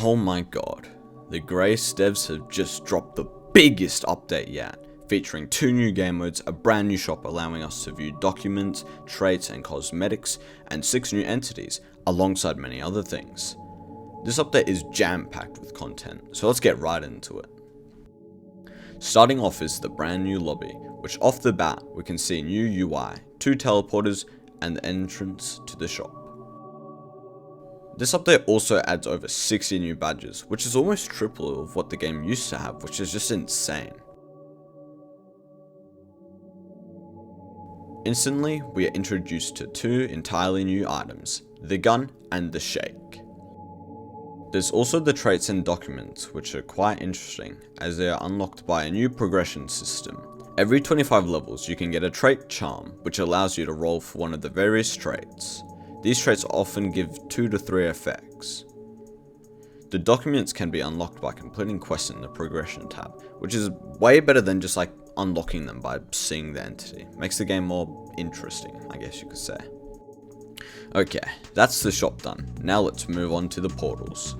Oh my god, the Grace devs have just dropped the biggest update yet, featuring 2 new game modes, a brand new shop allowing us to view documents, traits and cosmetics, and 6 new entities, alongside many other things. This update is jam-packed with content, so let's get right into it. Starting off is the brand new lobby, which off the bat we can see new UI, 2 teleporters, and the entrance to the shop. This update also adds over 60 new badges, which is almost triple of what the game used to have, which is just insane. Instantly, we are introduced to 2 entirely new items, the gun and the shake. There's also the traits and documents, which are quite interesting, as they are unlocked by a new progression system. Every 25 levels you can get a trait charm, which allows you to roll for one of the various traits. These traits often give 2 to 3 effects. The documents can be unlocked by completing quests in the progression tab, which is way better than just like unlocking them by seeing the entity. Makes the game more interesting, I guess you could say. Okay, that's the shop done. Now let's move on to the portals.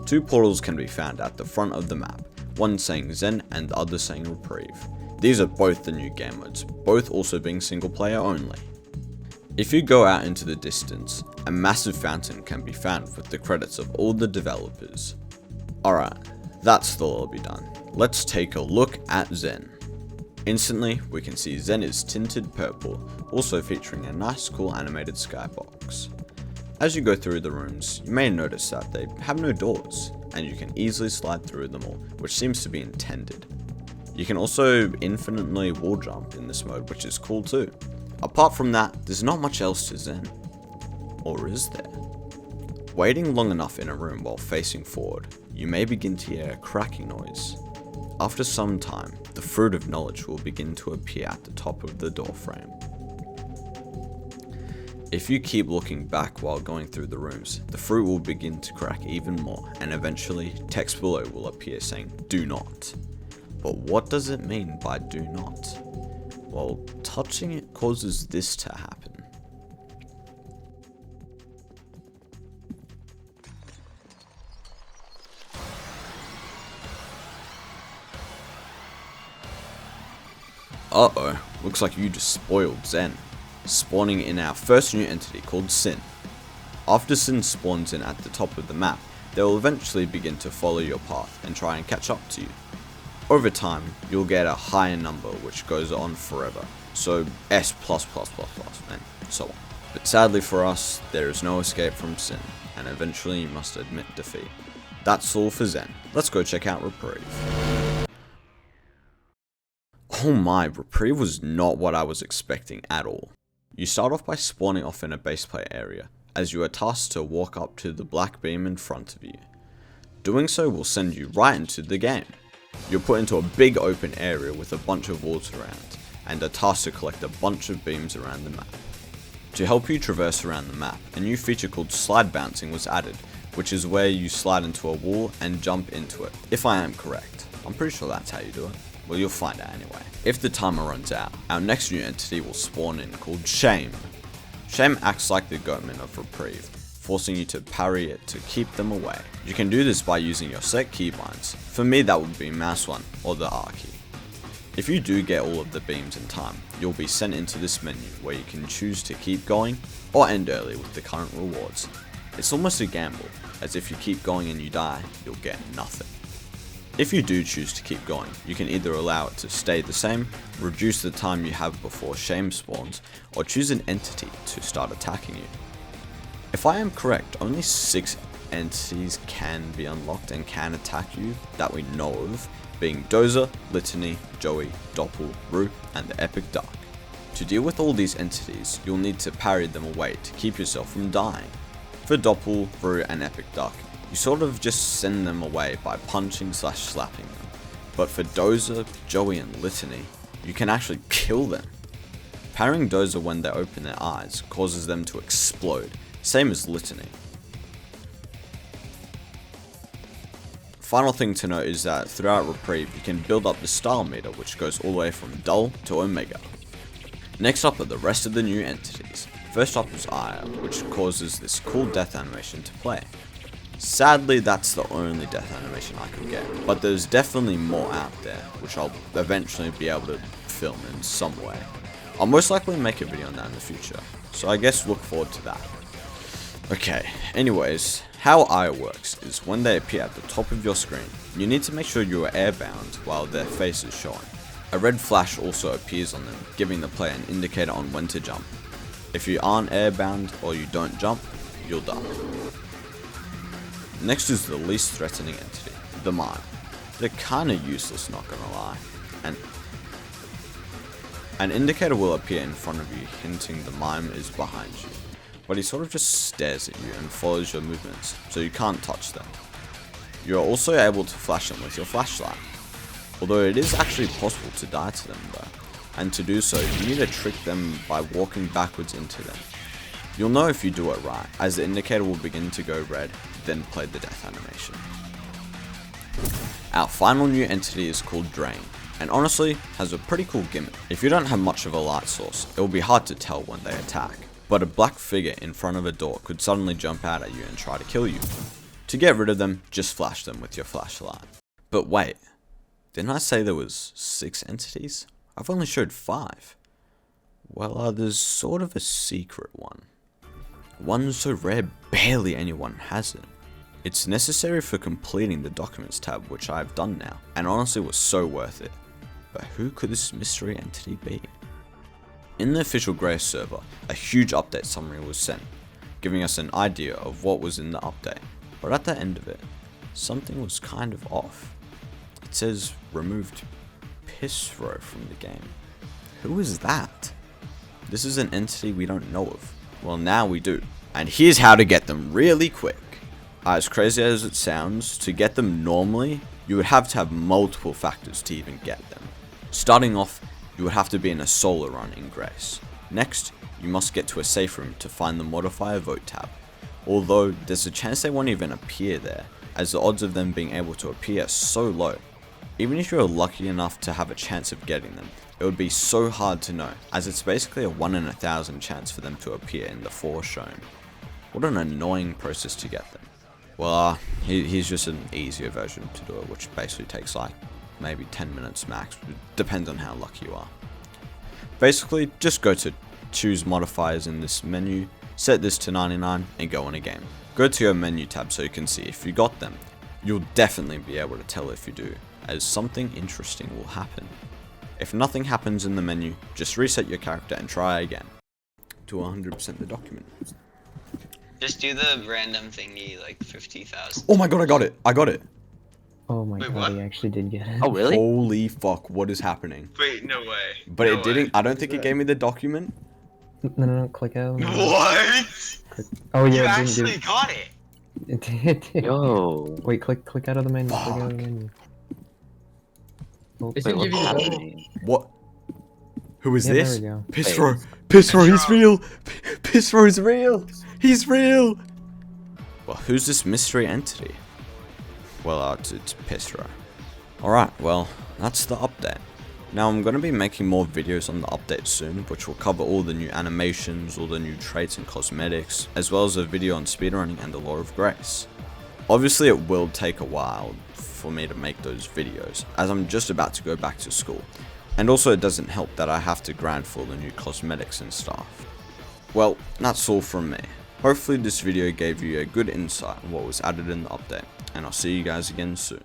2 portals can be found at the front of the map, one saying Zen and the other saying Reprieve. These are both the new game modes, both also being single player only. If you go out into the distance, a massive fountain can be found with the credits of all the developers. Alright, that's the lobby done. Let's take a look at Zen. Instantly, we can see Zen is tinted purple, also featuring a nice cool animated skybox. As you go through the rooms, you may notice that they have no doors, and you can easily slide through them all, which seems to be intended. You can also infinitely wall jump in this mode, which is cool too. Apart from that, there's not much else to Zen. Or is there? Waiting long enough in a room while facing forward, you may begin to hear a cracking noise. After some time, the fruit of knowledge will begin to appear at the top of the door frame. If you keep looking back while going through the rooms, the fruit will begin to crack even more, and eventually text below will appear saying "do not." But what does it mean by "do not"? Well, touching it causes this to happen. Uh-oh, looks like you just spoiled Zen, spawning in our first new entity called Sin. After Sin spawns in at the top of the map, they will eventually begin to follow your path and try and catch up to you. Over time, you'll get a higher number which goes on forever, so S++++, and so on. But sadly for us, there is no escape from Sin, and eventually you must admit defeat. That's all for Zen. Let's go check out Reprieve. Oh my, Reprieve was not what I was expecting at all. You start off by spawning off in a base play area, as you are tasked to walk up to the black beam in front of you. Doing so will send you right into the game. You're put into a big open area with a bunch of walls around, and are tasked to collect a bunch of beams around the map. To help you traverse around the map, a new feature called slide bouncing was added, which is where you slide into a wall and jump into it, if I am correct. I'm pretty sure that's how you do it. Well, you'll find out anyway. If the timer runs out, our next new entity will spawn in called Shame. Shame acts like the goatman of Reprieve, forcing you to parry it to keep them away. You can do this by using your set keybinds. For me, that would be mouse 1 or the R key. If you do get all of the beams in time, you'll be sent into this menu where you can choose to keep going or end early with the current rewards. It's almost a gamble, as if you keep going and you die, you'll get nothing. If you do choose to keep going, you can either allow it to stay the same, reduce the time you have before Shame spawns, or choose an entity to start attacking you. If I am correct, only 6 entities can be unlocked and can attack you that we know of, being Dozer, Litany, Joey, Doppel, Rue, and the Epic Dark. To deal with all these entities, you'll need to parry them away to keep yourself from dying. For Doppel, Rue, and Epic Dark, you sort of just send them away by punching/slapping them. But for Dozer, Joey, and Litany, you can actually kill them. Parrying Dozer when they open their eyes causes them to explode, same as Litany. Final thing to note is that throughout Reprieve you can build up the style meter, which goes all the way from dull to omega. Next up are the rest of the new entities. First up is Aya, which causes this cool death animation to play. Sadly, that's the only death animation I could get, but there's definitely more out there, which I'll eventually be able to film in some way. I'll most likely make a video on that in the future, so I guess look forward to that. Okay, anyways, how Eye works is when they appear at the top of your screen, you need to make sure you are airbound while their face is showing. A red flash also appears on them, giving the player an indicator on when to jump. If you aren't airbound or you don't jump, you'll die. Next is the least threatening entity, the mime. They're kinda useless, not gonna lie. An indicator will appear in front of you, hinting the mime is behind you. But he sort of just stares at you and follows your movements, so you can't touch them. You are also able to flash them with your flashlight. Although it is actually possible to die to them though, and to do so you need to trick them by walking backwards into them. You'll know if you do it right, as the indicator will begin to go red, then play the death animation. Our final new entity is called Drain, and honestly has a pretty cool gimmick. If you don't have much of a light source, it will be hard to tell when they attack, but a black figure in front of a door could suddenly jump out at you and try to kill you. To get rid of them, just flash them with your flashlight. But wait, didn't I say there was 6 entities? I've only showed 5. Well, there's sort of a secret one. One so rare barely anyone has it. It's necessary for completing the documents tab, which I've done now, and honestly was so worth it. But who could this mystery entity be? In the official Grace server, a huge update summary was sent, giving us an idea of what was in the update. But at the end of it, something was kind of off. It says removed Pissro from the game. Who is that? This is an entity we don't know of. Well, now we do. And here's how to get them really quick. As crazy as it sounds, to get them normally, you would have to have multiple factors to even get them. Starting off, you would have to be in a solo run in Grace. Next, you must get to a safe room to find the modifier vote tab. Although, there's a chance they won't even appear there, as the odds of them being able to appear are so low. Even if you're lucky enough to have a chance of getting them, it would be so hard to know, as it's basically a 1 in 1,000 chance for them to appear in the 4 shown. What an annoying process to get them. Well, here's just an easier version to do it, which basically takes like maybe 10 minutes max. It depends on how lucky you are. Basically, just go to choose modifiers in this menu, set this to 99 and go on a game. Go to your menu tab so you can see if you got them. You'll definitely be able to tell if you do, as something interesting will happen. If nothing happens in the menu, just reset your character and try again. To 100% the document. Just do the random thingy, like 50,000. Oh my god, I got it! I got it! Oh my Wait, god, what? he actually did get it. Oh, really? Holy fuck, what is happening? Wait, no way. But No it didn't, way. I don't think it gave me the document. No, click out. What? Oh You yeah, it actually didn't got it. do it. Did. Yo. Wait, click out of the menu. Click out of the Fuck. menu. Oh, It's Wait, gonna give what's you the happening? What? Who is yeah, this? there we go. Pissro! Pissro, he's real! Pissro's real! He's real! Well, who's this mystery entity? Well, it's Pissro. Alright, well, that's the update. Now I'm going to be making more videos on the update soon, which will cover all the new animations, all the new traits and cosmetics, as well as a video on speedrunning and the Lore of Grace. Obviously it will take a while for me to make those videos, as I'm just about to go back to school. And also it doesn't help that I have to grind for the new cosmetics and stuff. Well, that's all from me. Hopefully this video gave you a good insight on what was added in the update, and I'll see you guys again soon.